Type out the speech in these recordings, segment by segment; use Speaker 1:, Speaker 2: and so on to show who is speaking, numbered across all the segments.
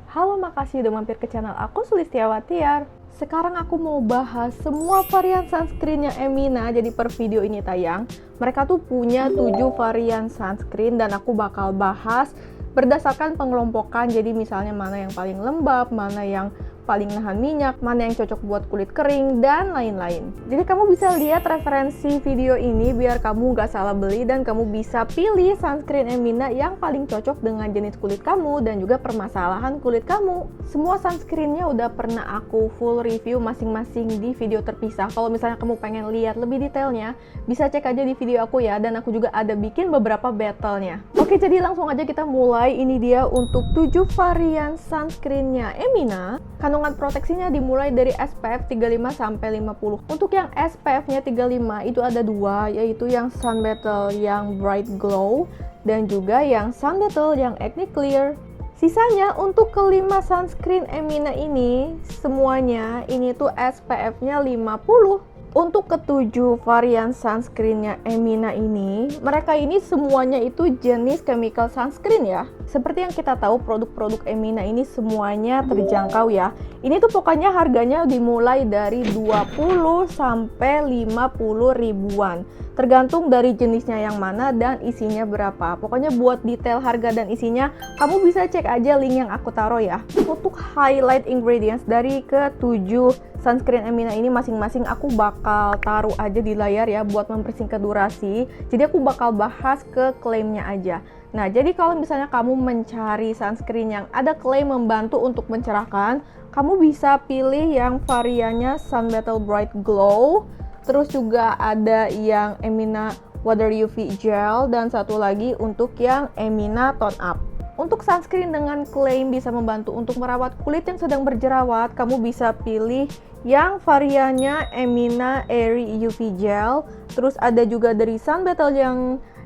Speaker 1: Halo, makasih udah mampir ke channel aku, Sulistiawatiar. Sekarang aku mau bahas semua varian sunscreennya Emina. Jadi per video ini tayang, mereka tuh punya 7 varian sunscreen dan aku bakal bahas berdasarkan pengelompokan. Jadi misalnya mana yang paling lembab, mana yang paling nahan minyak, mana yang cocok buat kulit kering, dan lain-lain. Jadi kamu bisa lihat referensi video ini biar kamu gak salah beli dan kamu bisa pilih sunscreen Emina yang paling cocok dengan jenis kulit kamu dan juga permasalahan kulit kamu. Semua sunscreennya udah pernah aku full review masing-masing di video terpisah. Kalau misalnya kamu pengen lihat lebih detailnya, bisa cek aja di video aku ya, dan aku juga ada bikin beberapa battle-nya. Oke, jadi langsung aja kita mulai. Ini dia untuk 7 varian sunscreennya Emina. Kandungan proteksinya dimulai dari SPF 35 sampai 50. Untuk yang SPF-nya 35 itu ada dua, yaitu yang Sun Battle yang Bright Glow dan juga yang Sun Battle yang Acne Clear. Sisanya untuk kelima sunscreen Emina ini, semuanya ini tuh SPF-nya 50. Untuk ketujuh varian sunscreennya Emina ini, mereka ini semuanya itu jenis chemical sunscreen ya. Seperti yang kita tahu, produk-produk Emina ini semuanya terjangkau ya. Ini tuh pokoknya harganya dimulai dari 20 sampai 50 ribuan. Tergantung dari jenisnya yang mana dan isinya berapa. Pokoknya buat detail harga dan isinya, kamu bisa cek aja link yang aku taruh ya. Untuk highlight ingredients dari ke-7 sunscreen Emina ini masing-masing aku bakal taruh aja di layar ya buat mempersingkat durasi. Jadi aku bakal bahas ke klaimnya aja. Nah, jadi kalau misalnya kamu mencari sunscreen yang ada klaim membantu untuk mencerahkan, kamu bisa pilih yang variannya Sun Battle Bright Glow. Terus juga ada yang Emina Water UV Gel dan satu lagi untuk yang Emina Tone Up. Untuk sunscreen dengan klaim bisa membantu untuk merawat kulit yang sedang berjerawat, kamu bisa pilih yang variannya Emina Airy UV Gel. Terus ada juga dari Sun Battle yang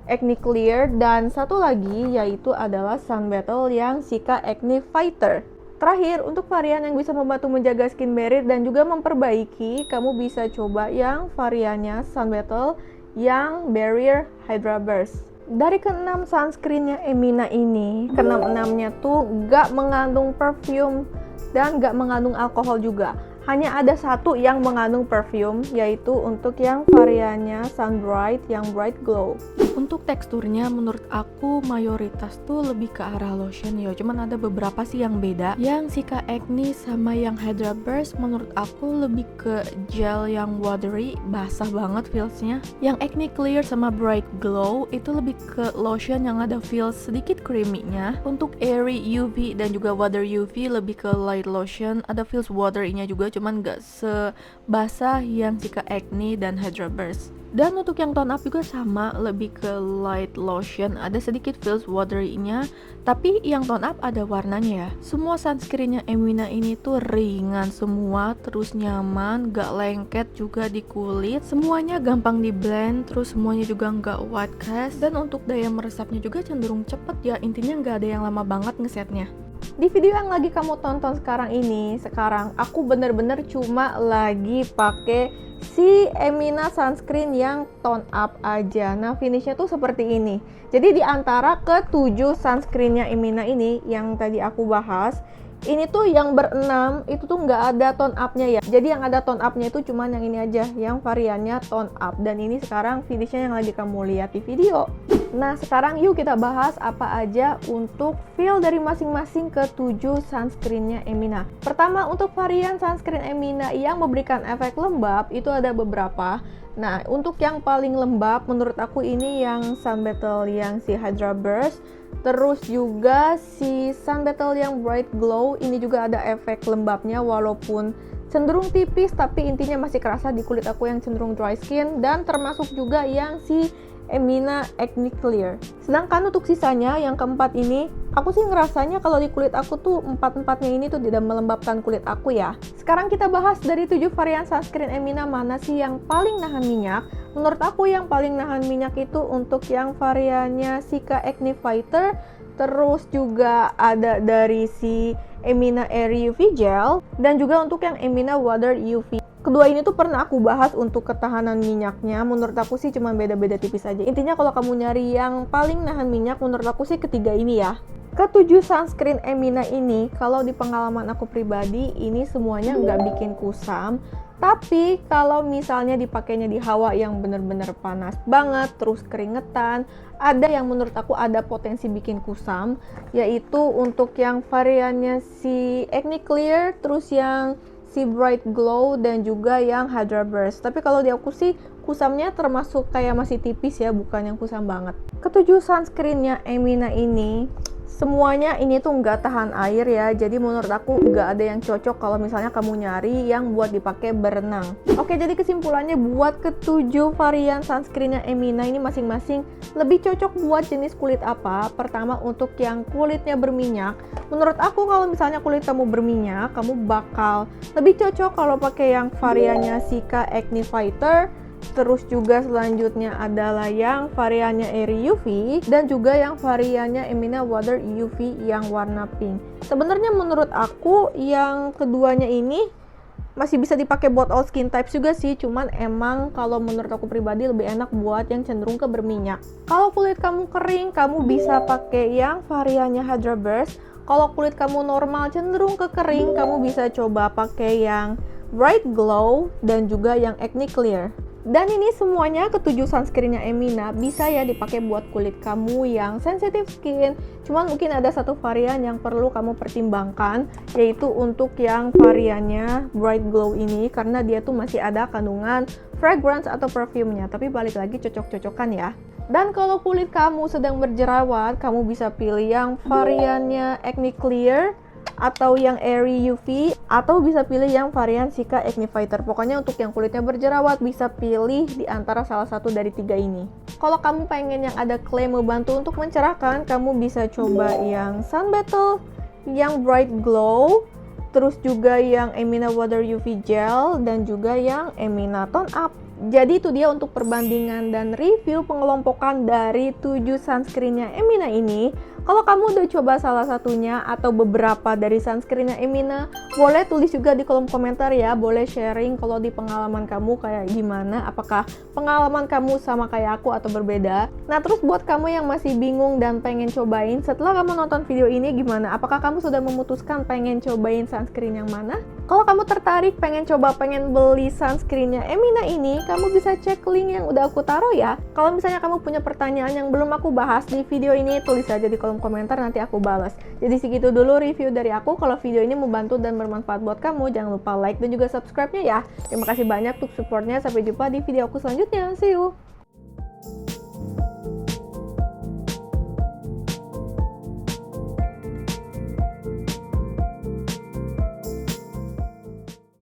Speaker 1: Acne Clear dan satu lagi yaitu adalah Sun Battle yang Cica Acne Fighter. Terakhir, untuk varian yang bisa membantu menjaga skin barrier dan juga memperbaiki, kamu bisa coba yang variannya Sun Battle yang Barrier Hydra Burst. Dari ke-6 sunscreennya Emina ini, ke-6-6-nya tuh gak mengandung perfume dan gak mengandung alkohol juga. Hanya ada satu yang mengandung perfume, yaitu untuk yang variannya Sun Bright yang Bright Glow. Untuk teksturnya menurut aku mayoritas tuh lebih ke arah lotion ya, cuman ada beberapa sih yang beda. Yang Cica Acne sama yang Hydra Burst menurut aku lebih ke gel yang watery, basah banget feelsnya. Yang Acne Clear sama Bright Glow itu lebih ke lotion yang ada feels sedikit creamy-nya. Untuk Airy UV dan juga Water UV lebih ke light lotion, ada feels watery-nya juga, cuman gak sebasah yang Cica Acne dan Hydra Burst. Dan untuk yang tone up juga sama, lebih ke light lotion, ada sedikit feels watery-nya, tapi yang tone up ada warnanya ya. Semua sunscreennya Emina ini tuh ringan semua, terus nyaman, gak lengket juga di kulit, semuanya gampang di blend, terus semuanya juga gak white cast, dan untuk daya meresapnya juga cenderung cepet ya, intinya gak ada yang lama banget ngesetnya. Di video yang lagi kamu tonton sekarang ini, aku bener-bener cuma lagi pakai si Emina sunscreen yang tone up aja. Nah, finishnya tuh seperti ini. Jadi di antara ke-7 sunscreennya Emina ini yang tadi aku bahas, ini tuh yang berenam itu tuh nggak ada tone up-nya ya. Jadi yang ada tone up-nya itu cuman yang ini aja, yang variannya tone up. Dan ini sekarang finishnya yang lagi kamu lihat di video. Nah, sekarang yuk kita bahas apa aja untuk feel dari masing-masing ke-7 sunscreennya Emina. Pertama, untuk varian sunscreen Emina yang memberikan efek lembab itu ada beberapa. Nah, untuk yang paling lembab menurut aku ini yang Sun Battle yang si Hydra Burst. Terus juga si Sun Battle yang Bright Glow, ini juga ada efek lembabnya walaupun cenderung tipis, tapi intinya masih kerasa di kulit aku yang cenderung dry skin. Dan termasuk juga yang si Emina Acne Clear. Sedangkan untuk sisanya yang keempat ini, aku sih ngerasanya kalau di kulit aku tuh empat-empatnya ini tuh tidak melembabkan kulit aku ya. Sekarang kita bahas dari 7 varian sunscreen Emina mana sih yang paling nahan minyak. Menurut aku yang paling nahan minyak itu untuk yang variannya Cica Acne Fighter. Terus juga ada dari si Emina Airy UV Gel dan juga untuk yang Emina Water UV. Kedua ini tuh pernah aku bahas untuk ketahanan minyaknya. Menurut aku sih cuma beda-beda tipis aja. Intinya kalau kamu nyari yang paling nahan minyak, menurut aku sih ketiga ini ya. Ketujuh sunscreen Emina ini, kalau di pengalaman aku pribadi, ini semuanya nggak bikin kusam. Tapi kalau misalnya dipakainya di hawa yang bener-bener panas banget, terus keringetan, ada yang menurut aku ada potensi bikin kusam, yaitu untuk yang variannya si Acne Clear, terus yang si Bright Glow, dan juga yang Hydra Burst. Tapi kalau di aku sih kusamnya termasuk kayak masih tipis ya, bukan yang kusam banget. Ketujuh sunscreennya Emina ini semuanya ini tuh nggak tahan air ya, jadi menurut aku nggak ada yang cocok kalau misalnya kamu nyari yang buat dipakai berenang. Oke, jadi kesimpulannya buat ketujuh varian sunscreennya Emina ini masing-masing lebih cocok buat jenis kulit apa. Pertama, untuk yang kulitnya berminyak, menurut aku kalau misalnya kulit kamu berminyak, kamu bakal lebih cocok kalau pakai yang variannya Cica Acne Fighter. Terus juga selanjutnya adalah yang variannya Airy UV dan juga yang variannya Emina Water UV yang warna pink. Sebenarnya menurut aku yang keduanya ini masih bisa dipakai buat all skin types juga sih, cuman emang kalau menurut aku pribadi lebih enak buat yang cenderung ke berminyak. Kalau kulit kamu kering, kamu bisa pakai yang variannya Hydra Burst. Kalau kulit kamu normal cenderung ke kering, kamu bisa coba pakai yang Bright Glow dan juga yang Acne Clear. Dan ini semuanya ketujuh sunscreennya Emina bisa ya dipakai buat kulit kamu yang sensitive skin. Cuman mungkin ada satu varian yang perlu kamu pertimbangkan, yaitu untuk yang variannya Bright Glow ini, karena dia tuh masih ada kandungan fragrance atau perfume-nya. Tapi balik lagi cocok-cocokan ya. Dan kalau kulit kamu sedang berjerawat, kamu bisa pilih yang variannya Acne Clear atau yang Airy UV, atau bisa pilih yang varian Cica Acne Fighter. Pokoknya untuk yang kulitnya berjerawat bisa pilih di antara salah satu dari tiga ini. Kalau kamu pengen yang ada klaim membantu untuk mencerahkan, kamu bisa coba yang Sun Battle, yang Bright Glow, terus juga yang Emina Water UV Gel, dan juga yang Emina Tone Up. Jadi itu dia untuk perbandingan dan review pengelompokan dari 7 sunscreennya Emina ini. Kalau kamu udah coba salah satunya atau beberapa dari sunscreennya Emina, boleh tulis juga di kolom komentar ya. Boleh sharing kalau di pengalaman kamu kayak gimana. Apakah pengalaman kamu sama kayak aku atau berbeda? Nah, terus buat kamu yang masih bingung dan pengen cobain, setelah kamu nonton video ini gimana? Apakah kamu sudah memutuskan pengen cobain sunscreen yang mana? Kalau kamu tertarik pengen beli sunscreennya Emina ini, kamu bisa cek link yang udah aku taruh ya. Kalau misalnya kamu punya pertanyaan yang belum aku bahas di video ini, tulis aja di kolom komentar, nanti aku balas. Jadi segitu dulu review dari aku. Kalau video ini membantu dan bermanfaat buat kamu, jangan lupa like dan juga subscribe-nya ya. Terima kasih banyak untuk supportnya. Sampai jumpa di video aku selanjutnya. See you!